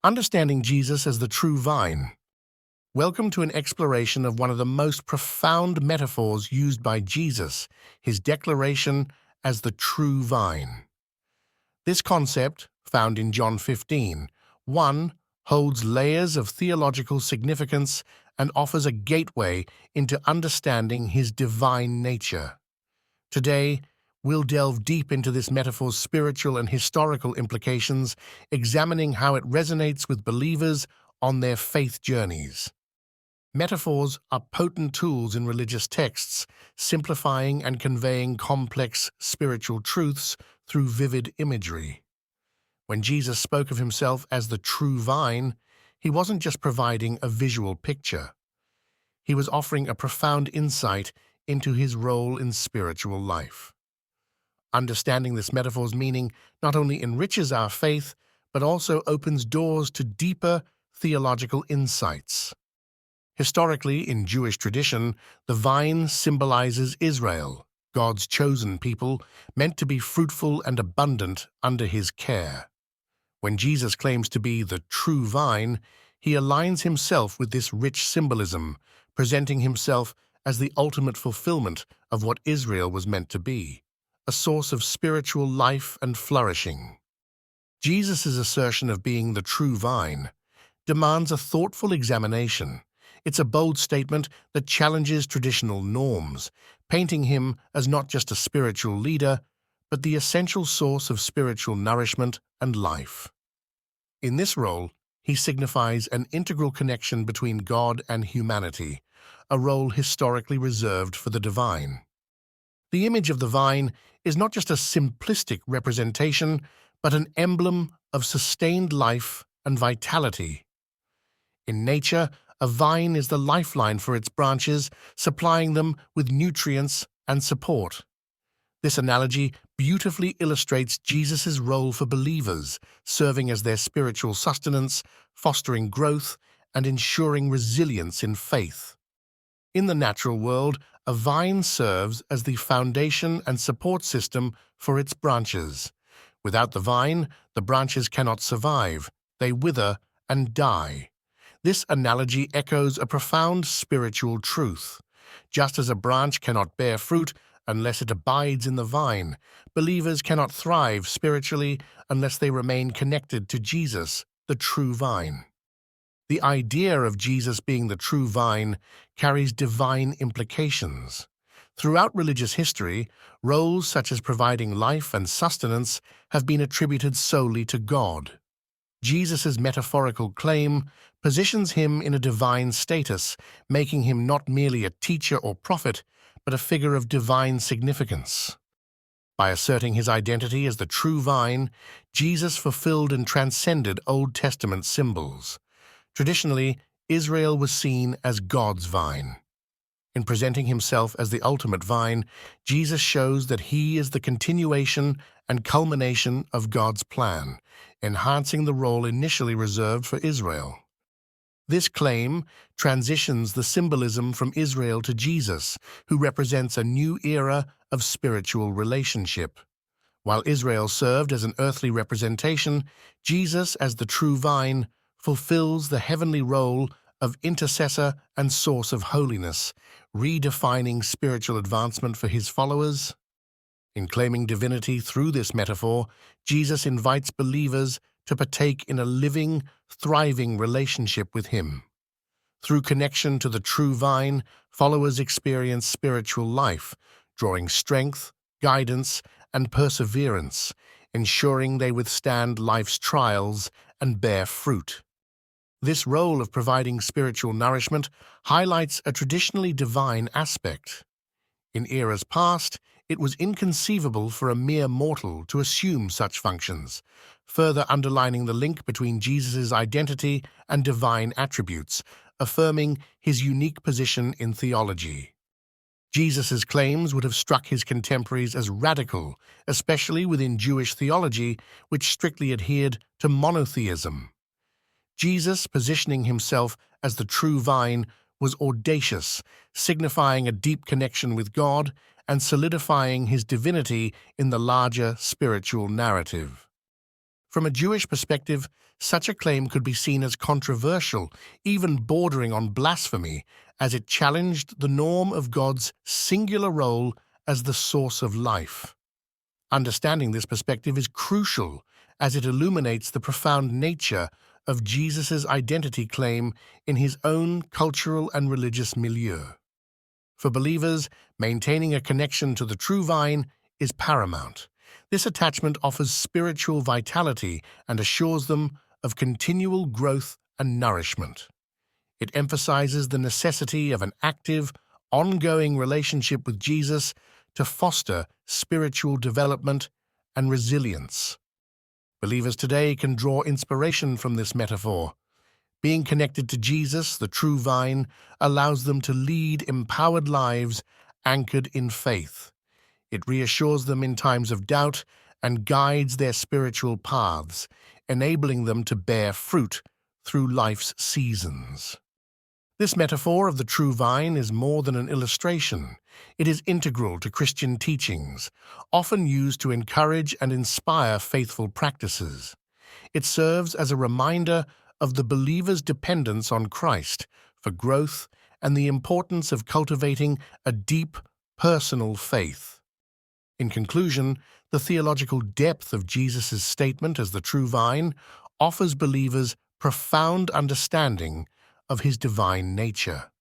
Understanding Jesus as the true vine. Welcome to an exploration of one of the most profound metaphors used by Jesus, his declaration as the true vine. This concept, found in John 15:1, holds layers of theological significance and offers a gateway into understanding his divine nature. Today, we'll delve deep into this metaphor's spiritual and historical implications, examining how it resonates with believers on their faith journeys. Metaphors are potent tools in religious texts, simplifying and conveying complex spiritual truths through vivid imagery. When Jesus spoke of himself as the true vine, he wasn't just providing a visual picture. He was offering a profound insight into his role in spiritual life. Understanding this metaphor's meaning not only enriches our faith, but also opens doors to deeper theological insights. Historically, in Jewish tradition, the vine symbolizes Israel, God's chosen people, meant to be fruitful and abundant under his care. When Jesus claims to be the true vine, he aligns himself with this rich symbolism, presenting himself as the ultimate fulfillment of what Israel was meant to be, a source of spiritual life and flourishing. Jesus' assertion of being the true vine demands a thoughtful examination. It's a bold statement that challenges traditional norms, painting him as not just a spiritual leader, but the essential source of spiritual nourishment and life. In this role, he signifies an integral connection between God and humanity, a role historically reserved for the divine. The image of the vine is not just a simplistic representation, but an emblem of sustained life and vitality. In nature, a vine is the lifeline for its branches, supplying them with nutrients and support. This analogy beautifully illustrates Jesus' role for believers, serving as their spiritual sustenance, fostering growth, and ensuring resilience in faith. In the natural world, a vine serves as the foundation and support system for its branches. Without the vine, the branches cannot survive, they wither and die. This analogy echoes a profound spiritual truth. Just as a branch cannot bear fruit unless it abides in the vine, believers cannot thrive spiritually unless they remain connected to Jesus, the true vine. The idea of Jesus being the true vine carries divine implications. Throughout religious history, roles such as providing life and sustenance have been attributed solely to God. Jesus' metaphorical claim positions him in a divine status, making him not merely a teacher or prophet, but a figure of divine significance. By asserting his identity as the true vine, Jesus fulfilled and transcended Old Testament symbols. Traditionally, Israel was seen as God's vine. In presenting himself as the ultimate vine, Jesus shows that he is the continuation and culmination of God's plan, enhancing the role initially reserved for Israel. This claim transitions the symbolism from Israel to Jesus, who represents a new era of spiritual relationship. While Israel served as an earthly representation, Jesus, as the true vine, fulfills the heavenly role of intercessor and source of holiness, redefining spiritual advancement for his followers. In claiming divinity through this metaphor, Jesus invites believers to partake in a living, thriving relationship with him. Through connection to the true vine, followers experience spiritual life, drawing strength, guidance, and perseverance, ensuring they withstand life's trials and bear fruit. This role of providing spiritual nourishment highlights a traditionally divine aspect. In eras past, it was inconceivable for a mere mortal to assume such functions, further underlining the link between Jesus' identity and divine attributes, affirming his unique position in theology. Jesus' claims would have struck his contemporaries as radical, especially within Jewish theology, which strictly adhered to monotheism. Jesus, positioning himself as the true vine, was audacious, signifying a deep connection with God and solidifying his divinity in the larger spiritual narrative. From a Jewish perspective, such a claim could be seen as controversial, even bordering on blasphemy, as it challenged the norm of God's singular role as the source of life. Understanding this perspective is crucial, as it illuminates the profound nature of Jesus' identity claim in his own cultural and religious milieu. For believers, maintaining a connection to the true vine is paramount. This attachment offers spiritual vitality and assures them of continual growth and nourishment. It emphasizes the necessity of an active, ongoing relationship with Jesus to foster spiritual development and resilience. Believers today can draw inspiration from this metaphor. Being connected to Jesus, the true vine, allows them to lead empowered lives anchored in faith. It reassures them in times of doubt and guides their spiritual paths, enabling them to bear fruit through life's seasons. This metaphor of the true vine is more than an illustration. It is integral to Christian teachings, often used to encourage and inspire faithful practices. It serves as a reminder of the believer's dependence on Christ for growth and the importance of cultivating a deep, personal faith. In conclusion, the theological depth of Jesus' statement as the true vine offers believers profound understanding of his divine nature.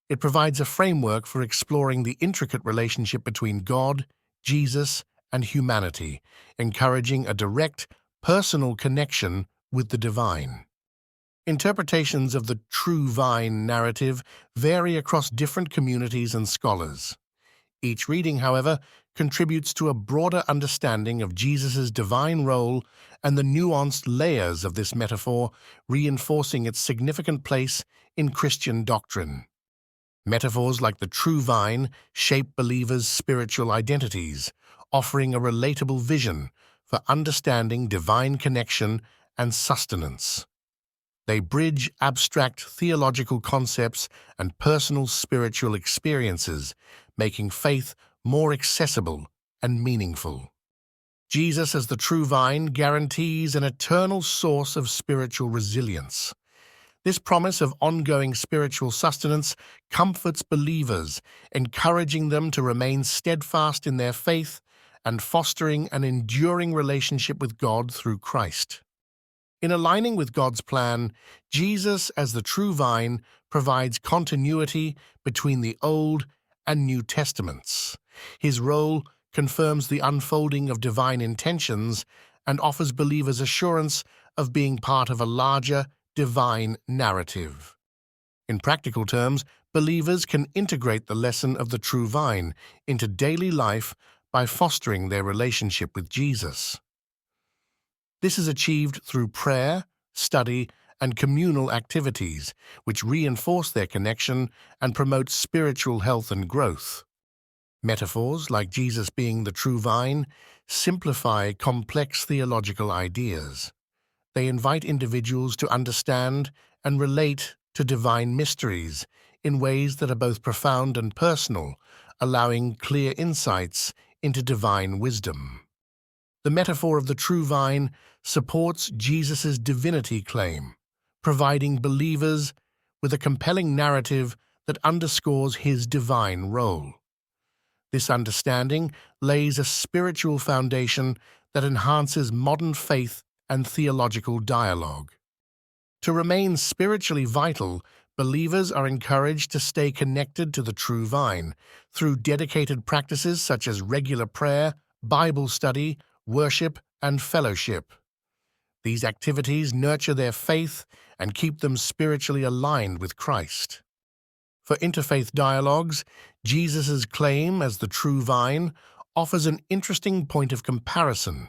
It provides a framework for exploring the intricate relationship between God, Jesus, and humanity, encouraging a direct, personal connection with the divine. Interpretations of the true vine narrative vary across different communities and scholars. Each reading, however, contributes to a broader understanding of Jesus' divine role and the nuanced layers of this metaphor, reinforcing its significant place in Christian doctrine. Metaphors like the true vine shape believers' spiritual identities, offering a relatable vision for understanding divine connection and sustenance. They bridge abstract theological concepts and personal spiritual experiences, making faith more accessible and meaningful. Jesus as the true vine guarantees an eternal source of spiritual resilience. This promise of ongoing spiritual sustenance comforts believers, encouraging them to remain steadfast in their faith and fostering an enduring relationship with God through Christ. In aligning with God's plan, Jesus as the true vine provides continuity between the Old and New Testaments. His role confirms the unfolding of divine intentions and offers believers assurance of being part of a larger, divine narrative. In practical terms, believers can integrate the lesson of the true vine into daily life by fostering their relationship with Jesus. This is achieved through prayer, study, and communal activities, which reinforce their connection and promote spiritual health and growth. Metaphors, like Jesus being the true vine, simplify complex theological ideas. They invite individuals to understand and relate to divine mysteries in ways that are both profound and personal, allowing clear insights into divine wisdom. The metaphor of the true vine supports Jesus' divinity claim, providing believers with a compelling narrative that underscores his divine role. This understanding lays a spiritual foundation that enhances modern faith and theological dialogue. To remain spiritually vital, believers are encouraged to stay connected to the true vine through dedicated practices such as regular prayer, Bible study, worship, and fellowship. These activities nurture their faith and keep them spiritually aligned with Christ. For interfaith dialogues, Jesus' claim as the true vine offers an interesting point of comparison.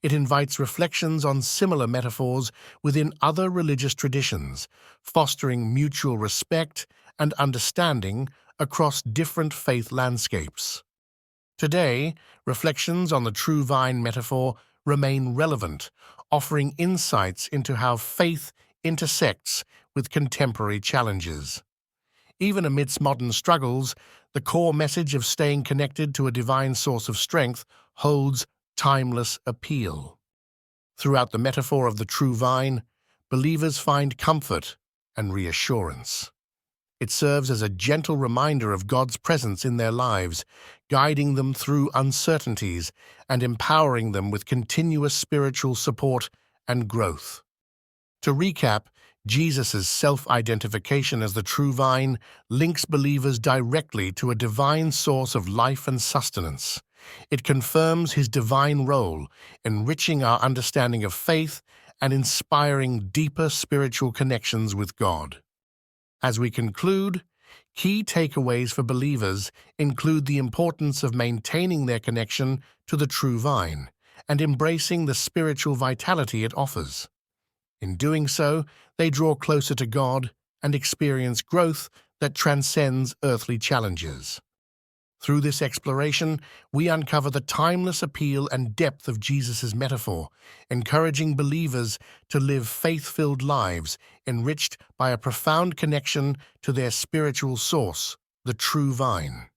It invites reflections on similar metaphors within other religious traditions, fostering mutual respect and understanding across different faith landscapes. Today, reflections on the true vine metaphor remain relevant, offering insights into how faith intersects with contemporary challenges. Even amidst modern struggles, the core message of staying connected to a divine source of strength holds timeless appeal. Throughout the metaphor of the true vine, believers find comfort and reassurance. It serves as a gentle reminder of God's presence in their lives, guiding them through uncertainties and empowering them with continuous spiritual support and growth. To recap, Jesus' self-identification as the true vine links believers directly to a divine source of life and sustenance. It confirms his divine role, enriching our understanding of faith and inspiring deeper spiritual connections with God. As we conclude, key takeaways for believers include the importance of maintaining their connection to the true vine and embracing the spiritual vitality it offers. In doing so, they draw closer to God and experience growth that transcends earthly challenges. Through this exploration, we uncover the timeless appeal and depth of Jesus' metaphor, encouraging believers to live faith-filled lives enriched by a profound connection to their spiritual source, the true vine.